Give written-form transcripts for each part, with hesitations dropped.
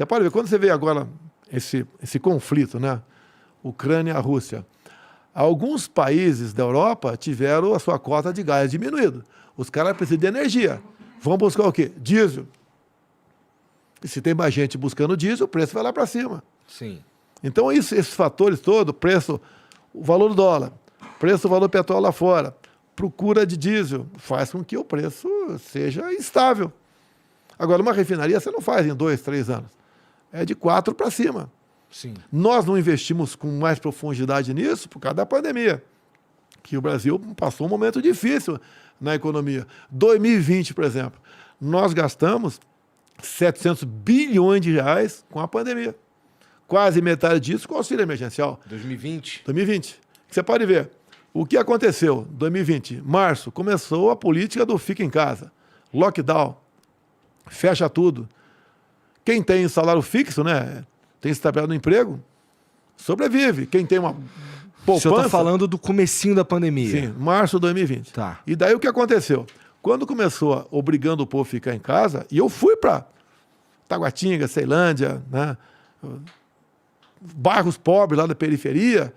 Você pode ver, quando você vê agora esse conflito, né? Ucrânia e Rússia, alguns países da Europa tiveram a sua cota de gás diminuída. Os caras precisam de energia. Vão buscar o quê? Diesel. E se tem mais gente buscando diesel, o preço vai lá para cima. Sim. Então, esses fatores todos, preço, o valor do dólar, preço do valor do petróleo lá fora, procura de diesel, faz com que o preço seja instável. Agora, uma refinaria você não faz em 2, 3 anos. É de 4 para cima. Sim. Nós não investimos com mais profundidade nisso por causa da pandemia, que o Brasil passou um momento difícil na economia. 2020, por exemplo, nós gastamos 700 bilhões de reais com a pandemia. Quase metade disso com auxílio emergencial. 2020? 2020. Você pode ver o que aconteceu em 2020. Março, começou a política do fica em casa. Lockdown. Fecha tudo. Quem tem salário fixo, né? Tem estabilidade no emprego, sobrevive. Quem tem uma poupança... O senhor está falando do comecinho da pandemia. Sim, março de 2020. Tá. E daí o que aconteceu? Quando começou obrigando o povo a ficar em casa, e eu fui para Taguatinga, Ceilândia, né? Bairros pobres lá da periferia,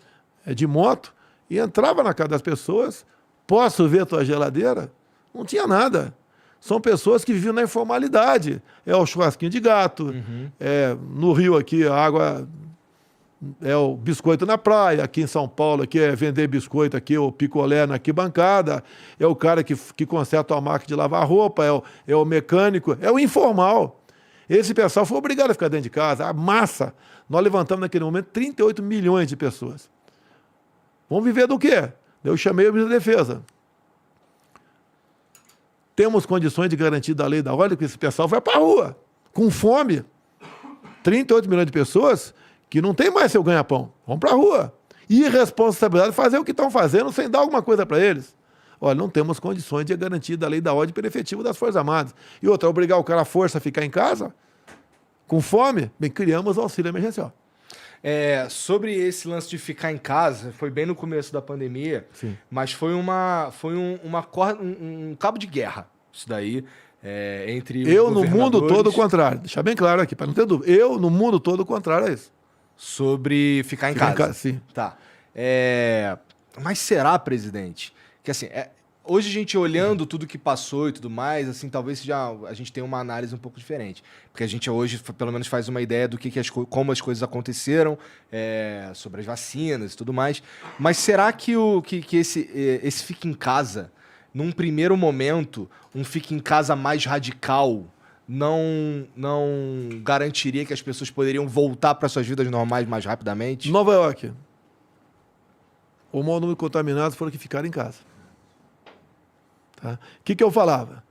de moto, e entrava na casa das pessoas, posso ver tua geladeira? Não tinha nada. São pessoas que vivem na informalidade. É o churrasquinho de gato, no Rio aqui a água é o biscoito na praia, aqui em São Paulo aqui é vender biscoito, aqui o picolé na arquibancada, é o cara que conserta a máquina de lavar roupa, é o mecânico, é o informal. Esse pessoal foi obrigado a ficar dentro de casa, a massa. Nós levantamos naquele momento 38 milhões de pessoas. Vamos viver do quê? Eu chamei o ministro da Defesa. Temos condições de garantir da lei da ordem que esse pessoal vai para a rua, com fome. 38 milhões de pessoas que não tem mais seu ganha-pão. Vão para a rua. Irresponsabilidade de fazer o que estão fazendo sem dar alguma coisa para eles. Olha, não temos condições de garantir da lei da ordem pelo efetivo das Forças Armadas. E outra, obrigar o cara à força a ficar em casa, com fome, bem, criamos o auxílio emergencial. Sobre esse lance de ficar em casa, foi bem no começo da pandemia, sim, mas foi um cabo de guerra, isso daí, entre eu no mundo todo o contrário, deixar bem claro aqui, para não ter dúvida, eu no mundo todo o contrário é isso. Sobre ficar em casa. Sim. Tá. Mas será, presidente, que assim, hoje a gente olhando tudo que passou e tudo mais, assim, talvez a gente tenha uma análise um pouco diferente. Porque a gente hoje, pelo menos, faz uma ideia do como as coisas aconteceram, sobre as vacinas e tudo mais. Mas será que esse fica em casa, num primeiro momento, um fica em casa mais radical, não garantiria que as pessoas poderiam voltar para suas vidas normais mais rapidamente? Nova York. O maior número de contaminados foram que ficaram em casa. Tá? O que eu falava?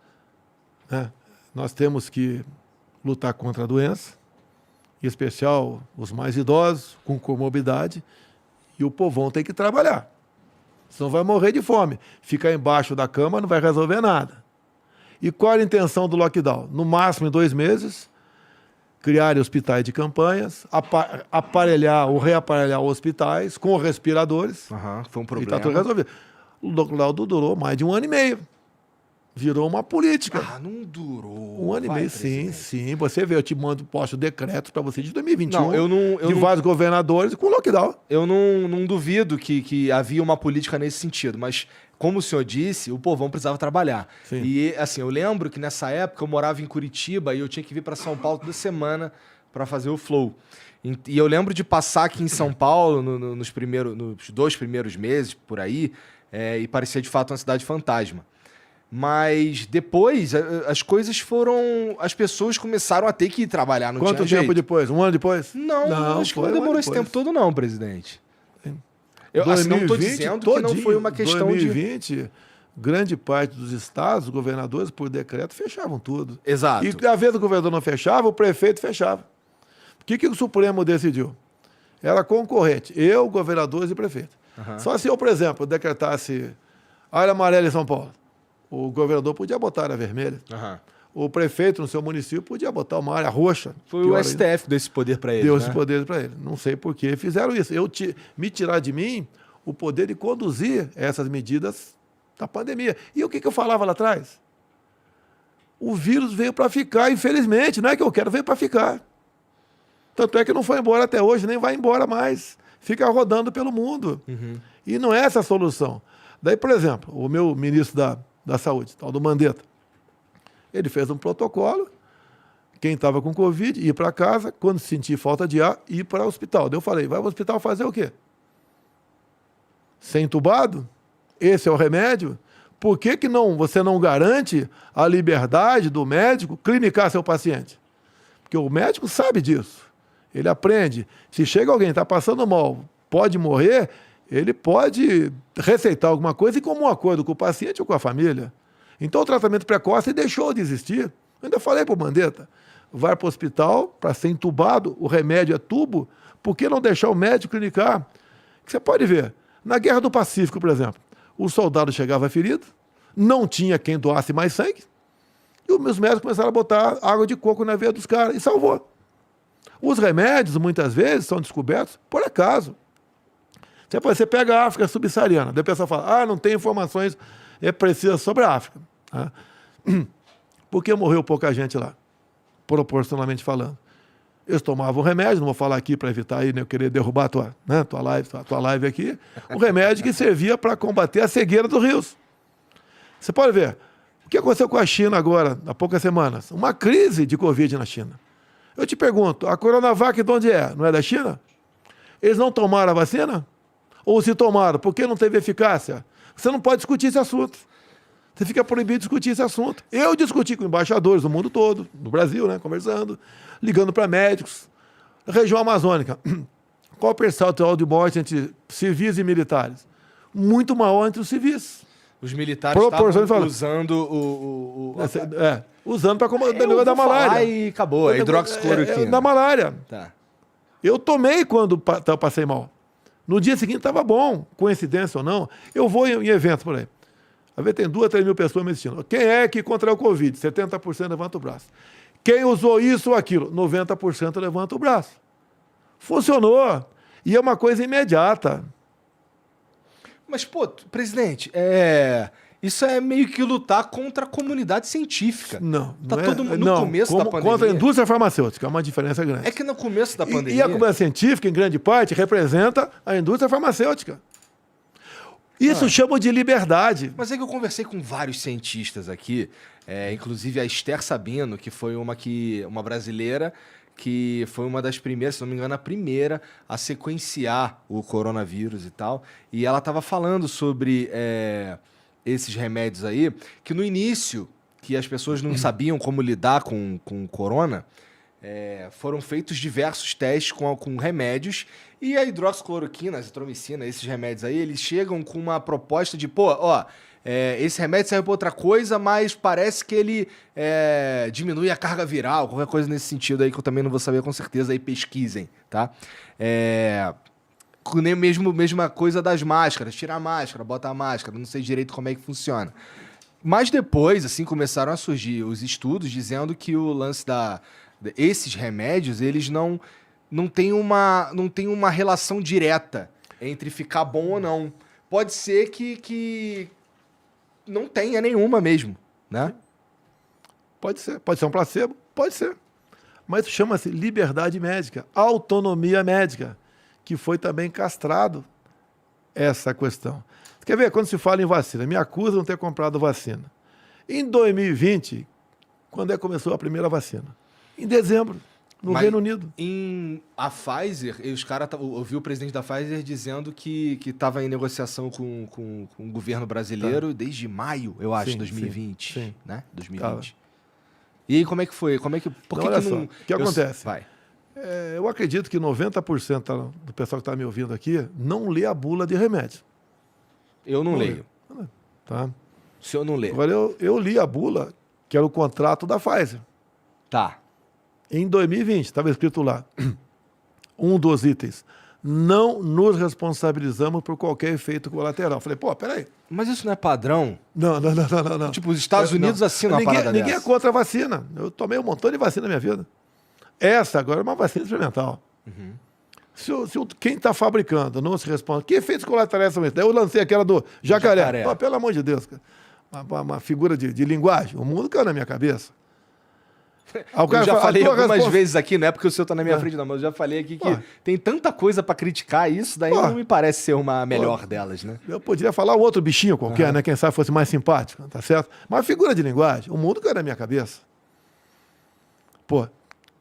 Nós temos que lutar contra a doença, em especial os mais idosos, com comorbidade, e o povão tem que trabalhar. Senão vai morrer de fome. Ficar embaixo da cama não vai resolver nada. E qual a intenção do lockdown? No máximo em 2 meses, criar hospitais de campanhas, aparelhar ou reaparelhar hospitais com respiradores. Foi um problema. E está tudo resolvido. O lockdown durou mais de 1 ano e meio. Virou uma política. Não durou. 1 ano e meio, sim. Você vê, eu te posto decretos para você de 2021. De vários governadores com lockdown. Eu não duvido que havia uma política nesse sentido, mas, como o senhor disse, o povão precisava trabalhar. Sim. E, assim, eu lembro que nessa época eu morava em Curitiba e eu tinha que vir para São Paulo toda semana para fazer o Flow. E eu lembro de passar aqui em São Paulo nos 2 primeiros meses, por aí, e parecia de fato uma cidade fantasma. Mas depois as coisas foram... As pessoas começaram a ter que trabalhar, não Quanto tinha tempo jeito. depois? 1 ano depois? Não, acho que não demorou esse tempo todo não, presidente. Eu 2020, não estou dizendo que não foi uma questão 2020, grande parte dos estados, os governadores, por decreto, fechavam tudo. Exato. E às vezes o governador não fechava, o prefeito fechava. O que o Supremo decidiu? Era concorrente, eu, governadores e prefeito. Só se eu, por exemplo, decretasse área amarela em São Paulo, o governador podia botar área vermelha. O prefeito no seu município podia botar uma área roxa. Foi o STF que deu esse poder para ele. Deu esse poder para ele. Não sei por que fizeram isso. Me tirar de mim o poder de conduzir essas medidas da pandemia. E o que eu falava lá atrás? O vírus veio para ficar, infelizmente. Não é que eu quero, veio para ficar. Tanto é que não foi embora até hoje, nem vai embora mais. Fica rodando pelo mundo. E não é essa a solução. Daí, por exemplo, o meu ministro da Saúde, tal do Mandetta, ele fez um protocolo, quem estava com Covid, ia para casa, quando sentir falta de ar, ir para o hospital. Daí eu falei, vai para o hospital fazer o quê? Ser entubado? Esse é o remédio? Por que você não garante a liberdade do médico clinicar seu paciente? Porque o médico sabe disso. Ele aprende. Se chega alguém que está passando mal, pode morrer, ele pode receitar alguma coisa e com um acordo com o paciente ou com a família. Então o tratamento precoce deixou de existir. Eu ainda falei para o Mandetta, vai para o hospital para ser entubado, o remédio é tubo, por que não deixar o médico clinicar? Você pode ver, na Guerra do Pacífico, por exemplo, o soldado chegava ferido, não tinha quem doasse mais sangue, e os médicos começaram a botar água de coco na veia dos caras, e salvou. Os remédios, muitas vezes, são descobertos por acaso. Você pega a África subsaariana, daí a pessoa fala, não tem informações precisas sobre a África. Por que morreu pouca gente lá? Proporcionalmente falando. Eles tomavam remédio, não vou falar aqui para evitar aí, eu querer derrubar a tua live aqui, um remédio que servia para combater a cegueira dos rios. Você pode ver, o que aconteceu com a China agora, há poucas semanas? Uma crise de Covid na China. Eu te pergunto, a Coronavac de onde é? Não é da China? Eles não tomaram a vacina? Ou se tomaram, por que não teve eficácia? Você não pode discutir esse assunto. Você fica proibido de discutir esse assunto. Eu discuti com embaixadores do mundo todo, no Brasil, né, conversando, ligando para médicos. Região amazônica, qual o percentual de morte entre civis e militares? Muito maior entre os civis. Os militares estavam usando usando para combater o negócio da malária. E acabou, a hidroxicloroquina. Da malária. Tá. Eu tomei quando eu passei mal. No dia seguinte estava bom, coincidência ou não. Eu vou em eventos por aí. Às vezes tem 2 a 3 mil pessoas me assistindo. Quem é que contraiu o Covid? 70% levanta o braço. Quem usou isso ou aquilo? 90% levanta o braço. Funcionou. E é uma coisa imediata. Mas, presidente, isso é meio que lutar contra a comunidade científica. Não. Tá todo mundo no começo da pandemia. Contra a indústria farmacêutica, é uma diferença grande. É que no começo da pandemia... E a comunidade científica, em grande parte, representa a indústria farmacêutica. Isso chama de liberdade. Mas é que eu conversei com vários cientistas aqui, inclusive a Esther Sabino, que foi uma brasileira, que foi uma das primeiras, se não me engano, a primeira a sequenciar o coronavírus e tal. E ela estava falando sobre esses remédios aí, que no início, que as pessoas não sabiam como lidar com o corona, foram feitos diversos testes com remédios, e a hidroxicloroquina, a azitromicina, esses remédios aí, eles chegam com uma proposta de, esse remédio serve para outra coisa, mas parece que ele diminui a carga viral, qualquer coisa nesse sentido aí que eu também não vou saber com certeza, aí pesquisem, tá? Nem mesma coisa das máscaras, tira a máscara, bota a máscara, não sei direito como é que funciona. Mas depois, assim, começaram a surgir os estudos dizendo que o lance esses remédios, eles não têm uma relação direta entre ficar bom ou não. Pode ser que não tenha nenhuma mesmo, né? Pode ser. Pode ser um placebo? Pode ser. Mas chama-se liberdade médica, autonomia médica, que foi também castrado essa questão. Você quer ver? Quando se fala em vacina, me acusam de não ter comprado vacina. Em 2020, quando é que começou a primeira vacina? Em dezembro, no Reino Unido. A Pfizer, eu vi o presidente da Pfizer dizendo que estava em negociação com o governo brasileiro desde maio, eu acho, 2020. Sim. Né? 2020. E aí, como é que foi? Por que olha só, o que acontece? Vai. Eu acredito que 90% do pessoal que está me ouvindo aqui não lê a bula de remédio. Eu não leio. Tá? Se eu não ler. Agora, eu li a bula, que era o contrato da Pfizer. Tá. Em 2020, estava escrito lá, um dos itens, não nos responsabilizamos por qualquer efeito colateral. Falei, peraí. Mas isso não é padrão? Não. Tipo, os Estados Unidos assinam a parada Ninguém dessa. é contra a vacina. Eu tomei um montão de vacina na minha vida. Essa agora é uma vacina experimental. Uhum. Quem está fabricando não se responde, que efeitos colaterais são esses? Daí eu lancei aquela do jacaré. Pelo amor de Deus, cara. Uma figura de linguagem. O mundo caiu na minha cabeça. Aí o cara Eu já fala, falei "A tua algumas resposta-" vezes aqui, não é porque o senhor tá na minha frente, não, mas eu já falei aqui que tem tanta coisa pra criticar isso, daí não me parece ser uma melhor delas, né? Eu poderia falar outro bichinho qualquer, né? Quem sabe fosse mais simpático, tá certo? Mas figura de linguagem, o mundo caiu na minha cabeça. Pô,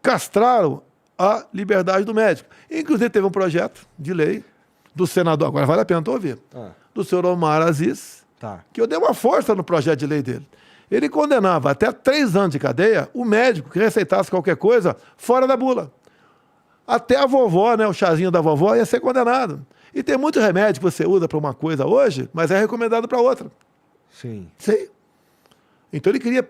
castraram a liberdade do médico. Inclusive teve um projeto de lei do senador, agora vale a pena tu ouvir, do senhor Omar Aziz, Tá. que eu dei uma força no projeto de lei dele. Ele condenava até 3 anos de cadeia o médico que receitasse qualquer coisa fora da bula. Até a vovó, né, o chazinho da vovó, ia ser condenado. E tem muito remédio que você usa para uma coisa hoje, mas é recomendado para outra. Sim. Sim. Então ele queria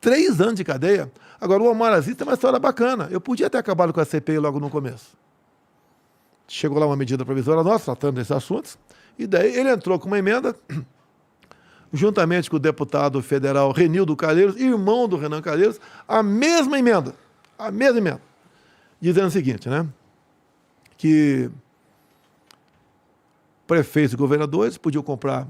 3 anos de cadeia. Agora, o Omar Aziz tem uma história bacana. Eu podia ter acabado com a CPI logo no começo. Chegou lá uma medida provisória nossa, tratando desses assuntos, e daí ele entrou com uma emenda, juntamente com o deputado federal Renildo Calheiros, irmão do Renan Calheiros, a mesma emenda, dizendo o seguinte, né, que prefeitos e governadores podiam comprar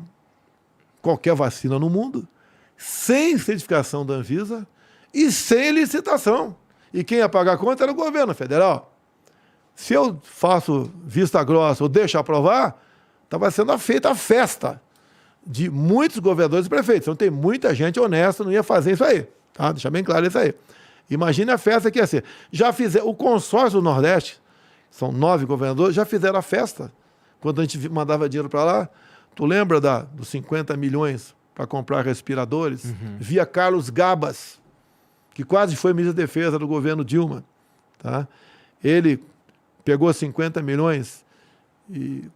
qualquer vacina no mundo, sem certificação da Anvisa e sem licitação. E quem ia pagar a conta era o governo federal. Se eu faço vista grossa ou deixo aprovar, estava sendo feita a festa de muitos governadores e prefeitos. Então tem muita gente honesta, não ia fazer isso aí. Tá? Deixa bem claro isso aí. Imagine a festa que ia ser. Já fizeram, o consórcio do Nordeste, são 9 governadores, já fizeram a festa. Quando a gente mandava dinheiro para lá, tu lembra dos 50 milhões para comprar respiradores? Via Carlos Gabas, que quase foi ministro da Defesa do governo Dilma. Tá? Ele pegou 50 milhões e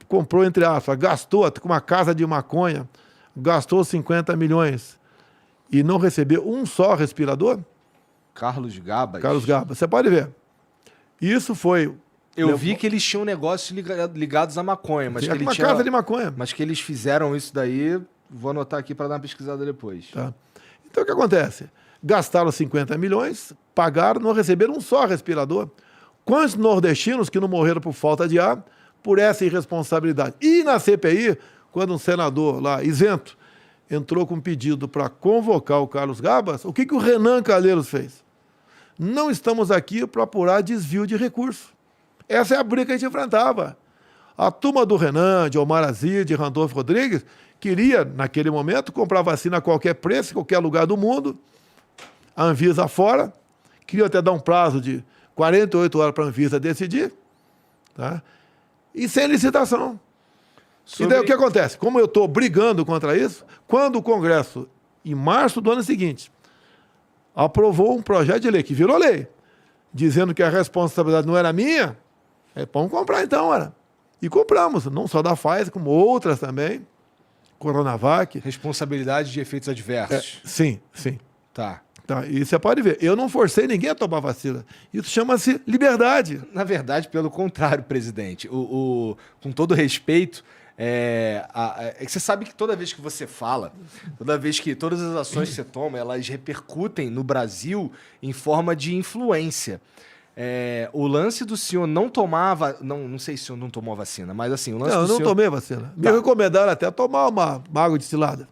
comprou, entre aspas, gastou com uma casa de maconha, gastou 50 milhões e não recebeu um só respirador? Carlos Gabas. Carlos Gabas, você pode ver. Isso foi... Eu vi que eles tinham negócios ligados à maconha, mas que ele uma tinha... casa de maconha. Mas que eles fizeram isso daí, vou anotar aqui para dar uma pesquisada depois. Tá. Então o que acontece? Gastaram 50 milhões, pagaram, não receberam um só respirador. Quantos nordestinos que não morreram por falta de ar, por essa irresponsabilidade? E na CPI, quando um senador lá, isento, entrou com um pedido para convocar o Carlos Gabas, o que o Renan Calheiros fez? Não estamos aqui para apurar desvio de recursos. Essa é a briga que a gente enfrentava. A turma do Renan, de Omar Aziz, de Randolfo Rodrigues, queria, naquele momento, comprar vacina a qualquer preço, em qualquer lugar do mundo, a Anvisa fora, queria até dar um prazo de 48 horas para a Anvisa decidir, tá? E sem licitação. E daí o que acontece? Como eu estou brigando contra isso, quando o Congresso, em março do ano seguinte, aprovou um projeto de lei, que virou lei, dizendo que a responsabilidade não era minha, vamos comprar então, era. E compramos, não só da Pfizer, como outras também, Coronavac. Responsabilidade de efeitos adversos. Sim, sim. Tá. Tá, e você pode ver, eu não forcei ninguém a tomar vacina. Isso chama-se liberdade. Na verdade, pelo contrário, presidente. Com todo respeito, você sabe que toda vez que você fala, toda vez que todas as ações que você toma, elas repercutem no Brasil em forma de influência. O lance do senhor não tomar... Não sei se o senhor não tomou a vacina, mas assim... O lance Não, do eu não senhor... tomei vacina. Me recomendaram até tomar uma água destilada.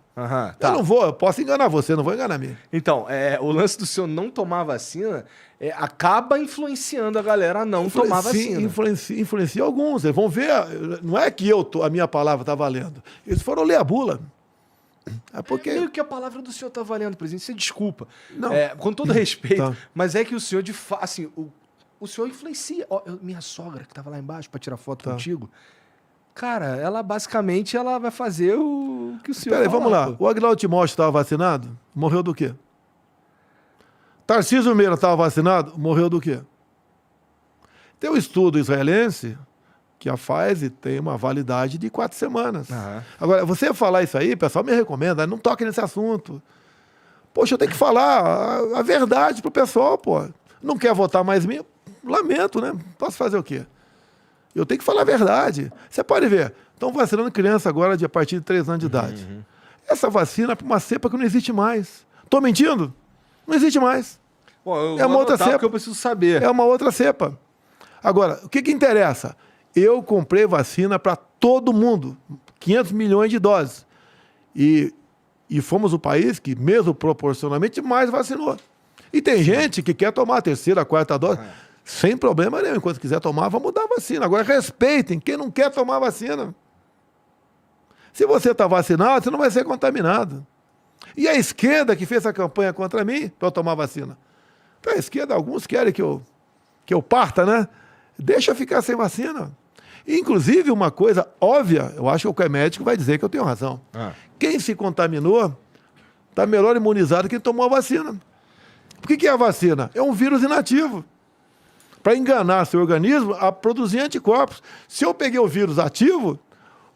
Tá. Eu não vou, eu posso enganar você, não vou enganar mim. Então, o lance do senhor não tomar vacina acaba influenciando a galera a não tomar vacina. Influencia alguns. Eles vão ver, não é que a minha palavra está valendo. Eles foram ler a bula. É porque... Meio que a palavra do senhor está valendo, presidente. Você desculpa. Não. Com todo respeito, Tá. mas é que o senhor, de fato, assim, o senhor influencia. Minha sogra, que estava lá embaixo para tirar foto contigo, cara, ela basicamente vai fazer o que o senhor Peraí, vamos lá. pô. O Aguinaldo Timóteo estava vacinado? Morreu do quê? Tarcísio Meira estava vacinado? Morreu do quê? Tem um estudo israelense que a Pfizer tem uma validade de 4 semanas. Agora, você falar isso aí, o pessoal me recomenda, não toque nesse assunto. Poxa, eu tenho que falar a verdade pro pessoal, pô. Não quer votar mais em mim? Lamento, né? Posso fazer o quê? Eu tenho que falar a verdade. Você pode ver, estão vacinando criança agora a partir de 3 anos de idade. Essa vacina é para uma cepa que não existe mais. Estou mentindo? Não existe mais. Bom, eu É uma vou outra anotar cepa. porque eu preciso saber. É uma outra cepa. Agora, o que interessa? Eu comprei vacina para todo mundo. 500 milhões de doses. E fomos o país que, mesmo proporcionalmente, mais vacinou. E tem gente que quer tomar a terceira, a quarta dose, sem problema nenhum. Enquanto quiser tomar, vamos dar a vacina. Agora, respeitem quem não quer tomar a vacina. Se você está vacinado, você não vai ser contaminado. E a esquerda que fez a campanha contra mim para eu tomar vacina. Para a esquerda, alguns querem que eu parta, né? Deixa eu ficar sem vacina. Inclusive, uma coisa óbvia, eu acho que o médico vai dizer que eu tenho razão. Quem se contaminou está melhor imunizado que quem tomou a vacina. Por que é a vacina? É um vírus inativo. Para enganar seu organismo a produzir anticorpos. Se eu peguei o vírus ativo,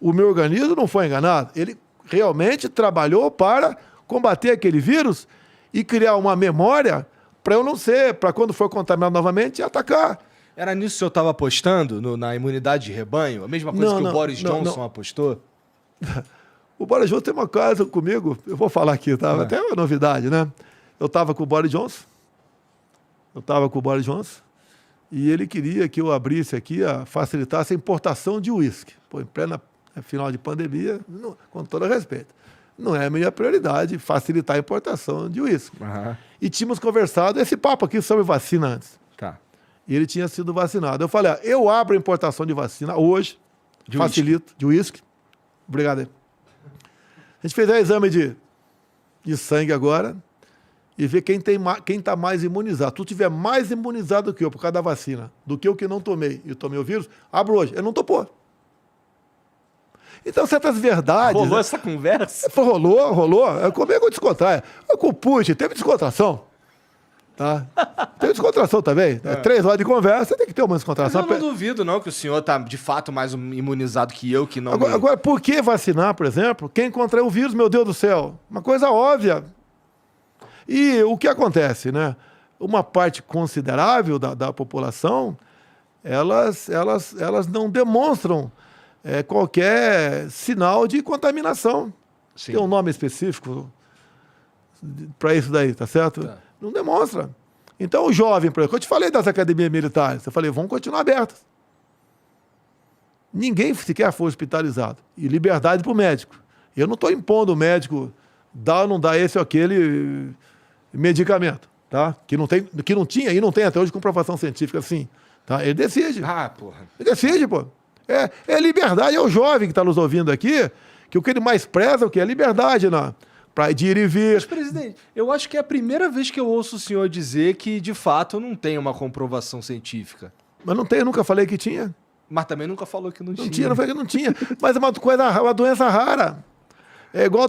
o meu organismo não foi enganado. Ele realmente trabalhou para combater aquele vírus e criar uma memória para eu não ser, para quando for contaminado novamente, atacar. Era nisso que eu estava apostando, na imunidade de rebanho? A mesma coisa que o Boris Johnson apostou? O Boris Johnson tem uma coisa comigo, eu vou falar aqui, tá? Até uma novidade, né? Eu estava com o Boris Johnson, e ele queria que eu abrisse aqui, facilitasse a importação de uísque. Pô, em plena final de pandemia, com todo respeito, não é a minha prioridade facilitar a importação de uísque. E tínhamos conversado esse papo aqui sobre vacina antes. Tá. E ele tinha sido vacinado. Eu falei, eu abro a importação de vacina hoje, facilito, de uísque. Obrigado aí. A gente fez o exame de sangue agora e vê quem está mais imunizado. Tu tiver mais imunizado do que eu por causa da vacina, do que eu que não tomei e tomei o vírus, abro hoje. Ele não topou. Então, certas verdades... Rolou essa conversa? Rolou. Como é que eu descontraio? Com o Putin, teve descontração. Tá? Teve descontração também. 3 horas de conversa, tem que ter uma descontração. Mas eu não duvido, não, que o senhor está, de fato, mais imunizado que eu, que não... Agora, por que vacinar, por exemplo, quem contraiu o vírus, meu Deus do céu? Uma coisa óbvia. E o que acontece, né? Uma parte considerável da população, elas não demonstram qualquer sinal de contaminação. Sim. Tem um nome específico para isso daí, tá certo? Tá. Não demonstra. Então, o jovem, por exemplo, eu te falei das academias militares, eu falei, vão continuar abertas. Ninguém sequer foi hospitalizado. E liberdade para o médico. Eu não estou impondo o médico dar ou não dar esse ou aquele medicamento, tá? Que não tinha e não tem até hoje comprovação científica assim. Tá? Ele decide. Porra. Ele decide, pô. É liberdade, é o jovem que está nos ouvindo aqui, que o que ele mais preza é o quê? É liberdade, para ir e vir. Mas, presidente, eu acho que é a primeira vez que eu ouço o senhor dizer que, de fato, não tem uma comprovação científica. Mas não tem, eu nunca falei que tinha. Mas também nunca falou que não tinha. Não falei que não tinha. Mas é uma doença rara. É igual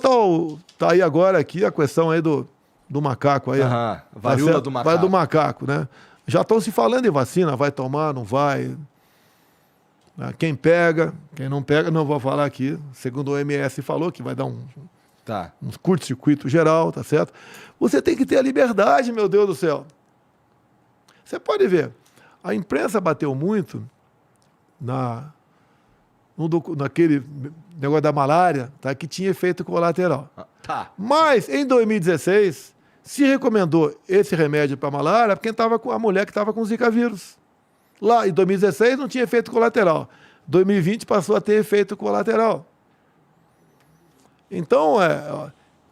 tá aí agora aqui a questão aí do macaco aí. Varíola do macaco. Vai do macaco, né? Já estão se falando em vacina, vai tomar, não vai. Quem pega, quem não pega, não vou falar aqui. Segundo o OMS falou que vai dar um curto-circuito geral, tá certo? Você tem que ter a liberdade, meu Deus do céu. Você pode ver, a imprensa bateu muito naquele negócio da malária, tá, que tinha efeito colateral. Mas, em 2016, se recomendou esse remédio para malária para a mulher que estava com Zika vírus. Lá, em 2016, não tinha efeito colateral. 2020 passou a ter efeito colateral. Então,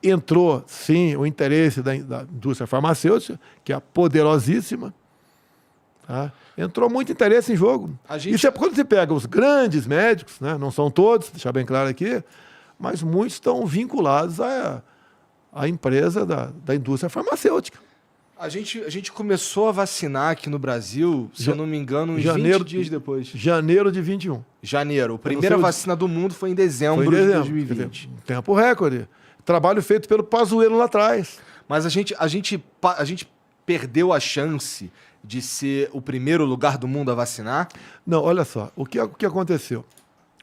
entrou, sim, o interesse da indústria farmacêutica, que é poderosíssima. Tá? Entrou muito interesse em jogo. Isso é quando você pega os grandes médicos, né? Não são todos, deixar bem claro aqui, mas muitos estão vinculados à empresa da indústria farmacêutica. A gente começou a vacinar aqui no Brasil, se eu não me engano, uns 20 dias depois. Janeiro de 21. Janeiro. A primeira vacina do mundo foi em dezembro de 2020. Tempo recorde. Trabalho feito pelo Pazuello lá atrás. Mas a gente perdeu a chance de ser o primeiro lugar do mundo a vacinar? Não, olha só. O que aconteceu?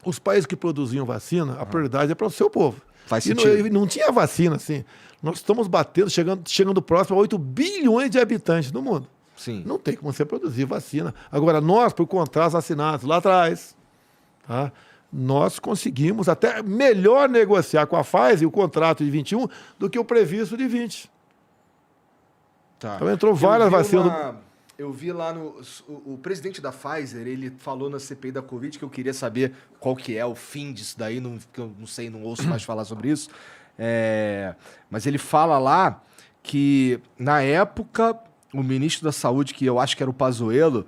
Os países que produziam vacina, a prioridade é para o seu povo. Faz sentido. Não tinha vacina, assim. Nós estamos batendo, chegando próximo a 8 bilhões de habitantes no mundo. Sim. Não tem como você produzir vacina. Agora, nós, por contratos assinados lá atrás, tá, nós conseguimos até melhor negociar com a Pfizer o contrato de 21 do que o previsto de 20. Tá. Então entrou várias vacinas. Eu vi lá o presidente da Pfizer, ele falou na CPI da Covid, que eu queria saber qual que é o fim disso daí, porque eu não sei, não ouço mais falar sobre isso. Mas ele fala lá que, na época, o ministro da Saúde, que eu acho que era o Pazuello,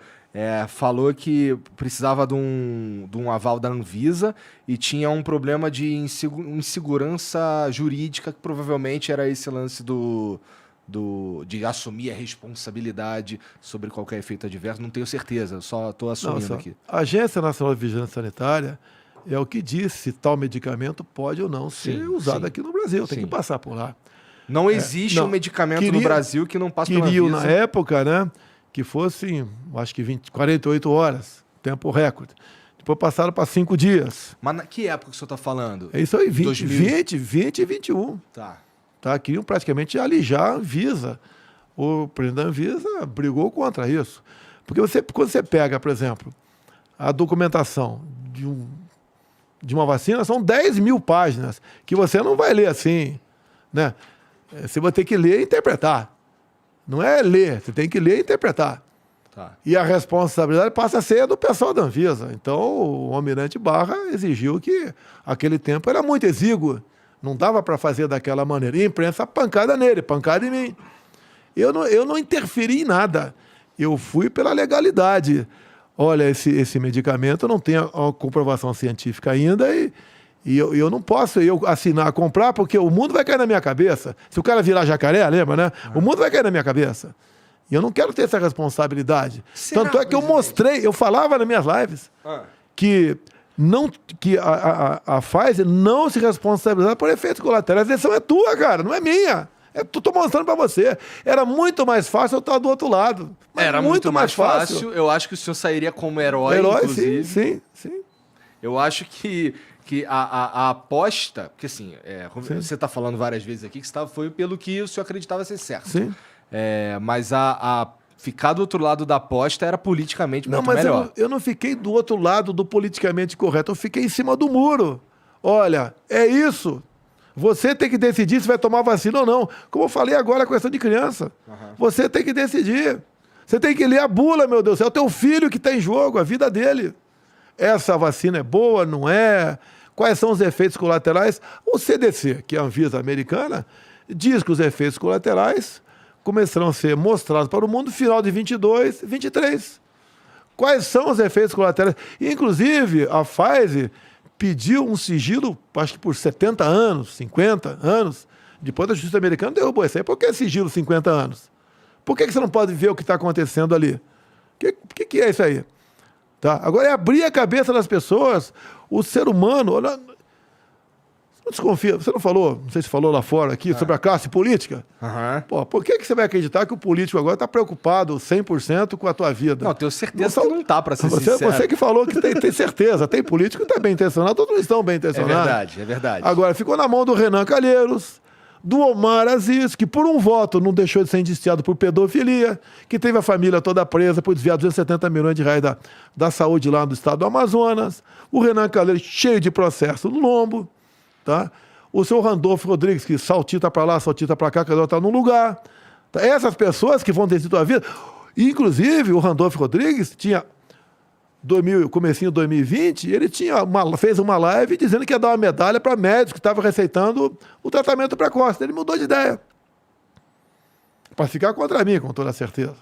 falou que precisava de um aval da Anvisa e tinha um problema de insegurança jurídica, que provavelmente era esse lance de assumir a responsabilidade sobre qualquer efeito adverso. Não tenho certeza, só estou assumindo aqui. A Agência Nacional de Vigilância Sanitária é o que diz se tal medicamento pode ou não ser usado aqui no Brasil. Tem que passar por lá. Não existe um medicamento no Brasil que não passe pela Anvisa. Queriam, na época, né, que fosse, acho que 48 horas, tempo recorde. Depois passaram para 5 dias. Mas que época que o senhor está falando? É isso aí, 20 e 21. Tá, queriam praticamente alijar a Anvisa. O presidente da Anvisa brigou contra isso. Porque quando você pega, por exemplo, a documentação de uma vacina, são 10 mil páginas, que você não vai ler assim, né? Você vai ter que ler e interpretar. Não é ler, você tem que ler e interpretar. E a responsabilidade passa a ser do pessoal da Anvisa. Então, o almirante Barra exigiu que aquele tempo era muito exíguo. Não dava para fazer daquela maneira. E a imprensa pancada nele, pancada em mim. Eu não interferi em nada. Eu fui pela legalidade. Olha, esse medicamento não tem a comprovação científica ainda e eu não posso assinar, comprar, porque o mundo vai cair na minha cabeça. Se o cara virar jacaré, lembra, né? O mundo vai cair na minha cabeça. E eu não quero ter essa responsabilidade. Tanto é que eu mostrei, eu falava nas minhas lives, que a Pfizer não se responsabiliza por efeitos colaterais. A decisão é tua, cara, não é minha. Tô mostrando pra você. Era muito mais fácil eu estar do outro lado. Era muito mais fácil. Eu acho que o senhor sairia como herói, inclusive. Sim. Eu acho que a aposta... Porque assim, você está falando várias vezes aqui que foi pelo que o senhor acreditava ser certo. Sim. Mas ficar do outro lado da aposta era politicamente muito melhor. Não, mas eu não fiquei do outro lado do politicamente correto. Eu fiquei em cima do muro. Olha, é isso. Você tem que decidir se vai tomar vacina ou não. Como eu falei agora, a questão de criança. Você tem que decidir. Você tem que ler a bula, meu Deus. É o teu filho que está em jogo, a vida dele. Essa vacina é boa, não é? Quais são os efeitos colaterais? O CDC, que é a Anvisa americana, diz que os efeitos colaterais começarão a ser mostrados para o mundo no final de 22, 23. Quais são os efeitos colaterais? Inclusive, a Pfizer pediu um sigilo, acho que por 70 anos, 50 anos. Depois a justiça americana derrubou isso aí. Por que sigilo 50 anos? Por que você não pode ver o que está acontecendo ali? O que é isso aí? Tá? Agora é abrir a cabeça das pessoas. O ser humano... Não desconfia. Você não falou, não sei se falou lá fora aqui, sobre a classe política? Pô, por que você vai acreditar que o político agora está preocupado 100% com a tua vida? Não, tenho certeza que não está, para ser sincero. Você que falou que tem certeza. Tem político que está bem intencionado, todos estão bem intencionados. É verdade. Agora, ficou na mão do Renan Calheiros, do Omar Aziz, que por um voto não deixou de ser indiciado por pedofilia, que teve a família toda presa por desviar 270 milhões de reais da saúde lá no estado do Amazonas. O Renan Calheiros cheio de processo no lombo. Tá? O seu Randolfo Rodrigues, que saltita para lá, saltita para cá, cada um está num lugar. Tá? Essas pessoas que vão decidir a tua vida. Inclusive, o Randolfo Rodrigues tinha, comecinho de 2020, ele fez uma live dizendo que ia dar uma medalha para médicos que estavam receitando o tratamento precoce. Ele mudou de ideia. Para ficar contra mim, com toda certeza.